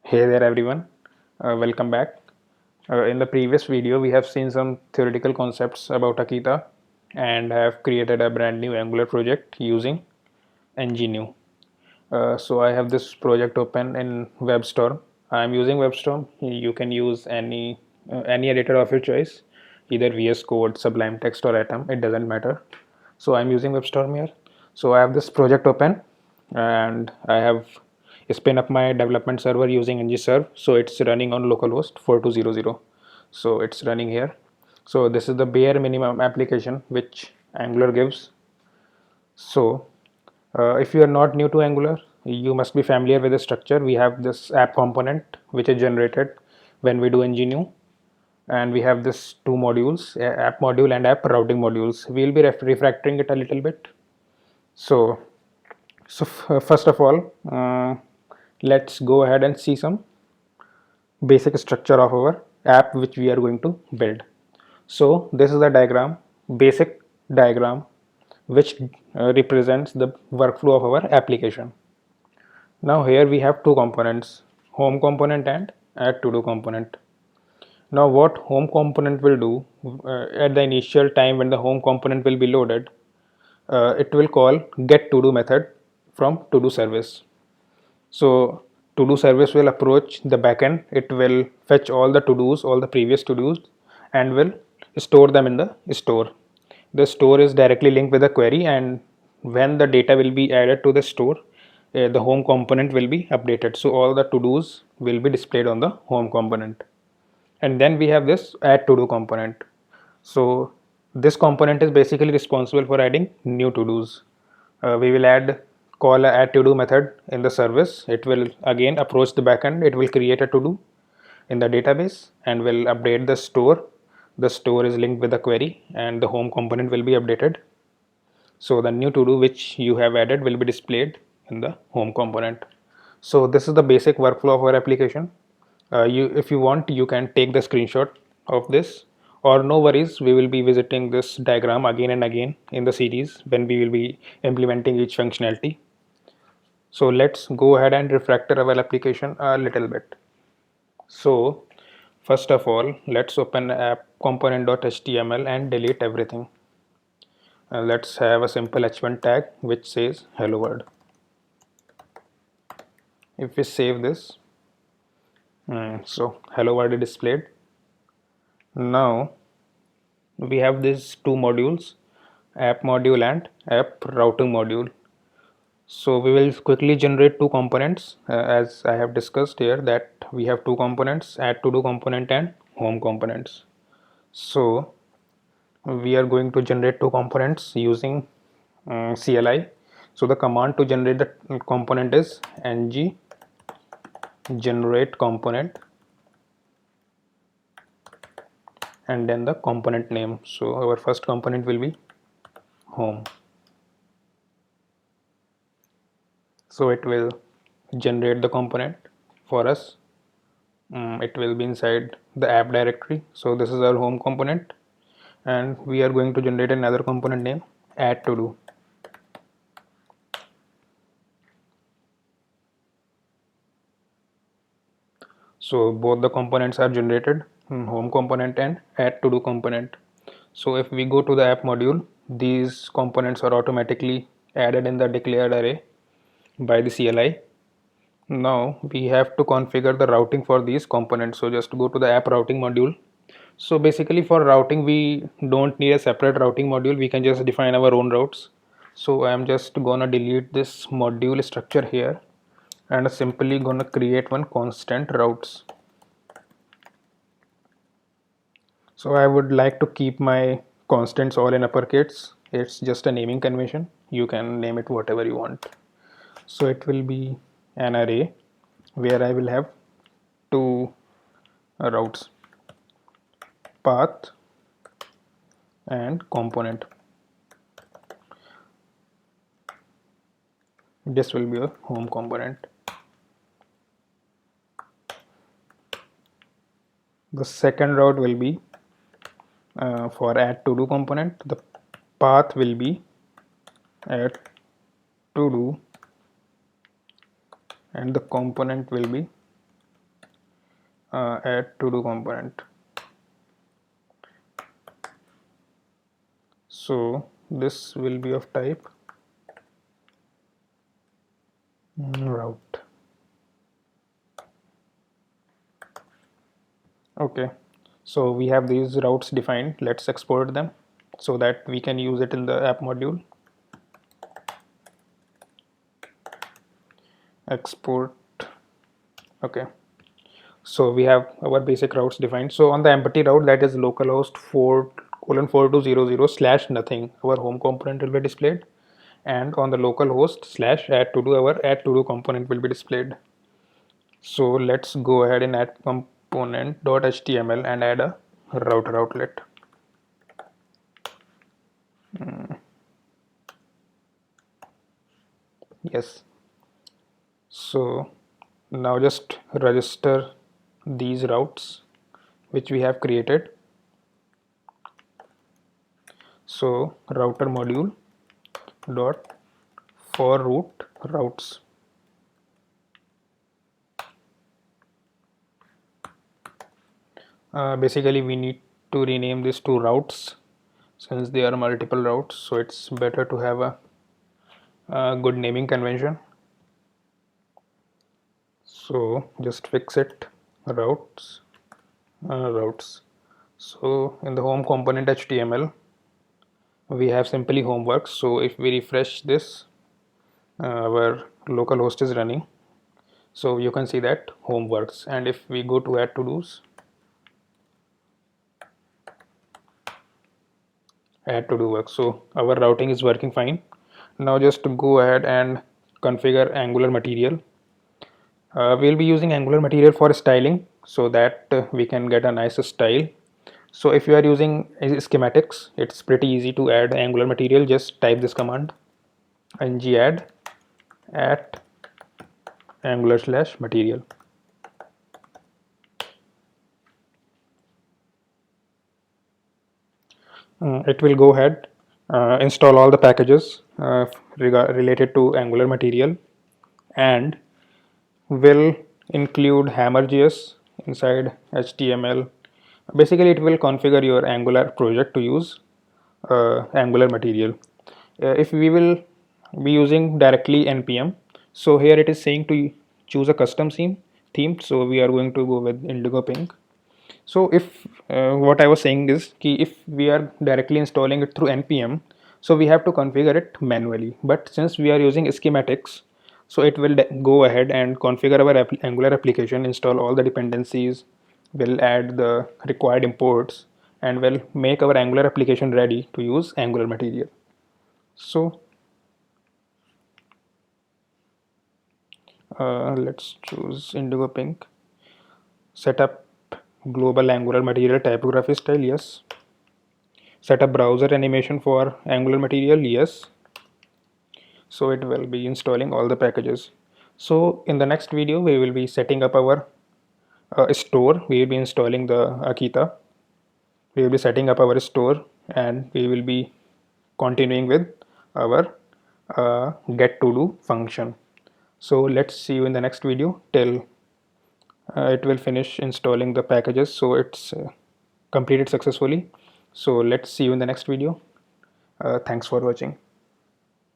Hey there everyone, welcome back. In the previous video, we have seen some theoretical concepts about Akita and have created a brand new Angular project using ngNew. So I have this project open in WebStorm. I'm using WebStorm. You can use any editor of your choice, either VS Code, Sublime Text, or Atom. It doesn't matter. So I'm using WebStorm here. So I have this project open, and I have spin up my development server using ngserve. So it's running on localhost 4200. So it's running here. So this is the bare minimum application which Angular gives. So if you are not new to Angular, you must be familiar with the structure. We have this app component which is generated when we do ngNew, and we have this two modules, app module and app routing modules. We'll be refactoring it a little bit. So, first of all, let's go ahead and see some basic structure of our app which we are going to build. So this is the diagram, basic diagram, which represents the workflow of our application. Now here we have two components, home component and add to do component. Now what home component will do, at the initial time when the home component will be loaded, it will call get to do method from to do service. So to do service will approach the backend. It will fetch all the to dos, all the previous to dos, and will store them in the store. The store is directly linked with the query, and when the data will be added to the store, the home component will be updated. So all the to dos will be displayed on the home component. And then we have this add to do component. So this component is basically responsible for adding new to dos. We will call a add to do method in the service. It will again approach the backend. It will create a to do in the database and will update the store. The store is linked with the query, and the home component will be updated. So the new to do which you have added will be displayed in the home component. So this is the basic workflow of our application. If you want, you can take the screenshot of this, or no worries, we will be visiting this diagram again and again in the series when we will be implementing each functionality. So let's go ahead and refactor our application a little bit. So first of all, let's open app component.html and delete everything. Let's have a simple h1 tag which says hello world. If we save this, so hello world is displayed. Now we have these two modules, app module and app routing module. So we will quickly generate two components, as I have discussed here that we have two components, add to do component and home components. So we are going to generate two components using CLI. So the command to generate the component is ng generate component and then the component name. So our first component will be home. So it will generate the component for us. It will be inside the app directory. So this is our home component, and we are going to generate another component name add to do. So both the components are generated, home component and add to do component. So if we go to the app module, these components are automatically added in the declared array by the CLI. Now we have to configure the routing for these components. So just go to the app routing module. So basically for routing, we don't need a separate routing module. We can just define our own routes. So I'm just gonna delete this module structure here and simply gonna create one constant routes. So I would like to keep my constants all in uppercase. It's just a naming convention. You can name it whatever you want. So it will be an array where I will have two routes, path and component. This will be a home component. The second route will be for add to do component. The path will be add to do and the component will be add to do component. So this will be of type route. Okay, so we have these routes defined. Let's export them so that we can use it in the app module. Export. Okay, so we have our basic routes defined. So on the empty route, that is localhost 4:4200 slash nothing, our home component will be displayed, and on the localhost slash add to do, our add to do component will be displayed. So let's go ahead and add component.html and add a router outlet. Yes. So now just register these routes which we have created. So router module dot for route routes. Basically we need to rename this to routes since there are multiple routes, so it's better to have a good naming convention. So just fix it, routes, routes. So in the home component HTML we have simply homework. So if we refresh this, our localhost is running, so you can see that home works. And if we go to add to dos, add to do work, so our routing is working fine. Now just to go ahead and configure Angular material. We'll be using Angular material for styling so that we can get a nice style. So if you are using schematics, it's pretty easy to add Angular material. Just type this command ng add angular slash material. It will go ahead install all the packages related to Angular material, and will include hammer.js inside HTML. Basically it will configure your Angular project to use Angular material. If we will be using directly npm, so here it is saying to choose a custom theme, so we are going to go with indigo pink. So if what I was saying is if we are directly installing it through npm, so we have to configure it manually, but since we are using schematics, so it will go ahead and configure our Angular application, install all the dependencies, will add the required imports, and will make our Angular application ready to use Angular material. So let's choose indigo pink. Set up global Angular material typography style, yes. Set up browser animation for Angular material, yes. So it will be installing all the packages. So in the next video we will be setting up our store. We will be installing the Akita. We will be setting up our store, and we will be continuing with our get to do function. So let's see you in the next video till it will finish installing the packages, so it's completed successfully. So let's see you in the next video. Thanks for watching.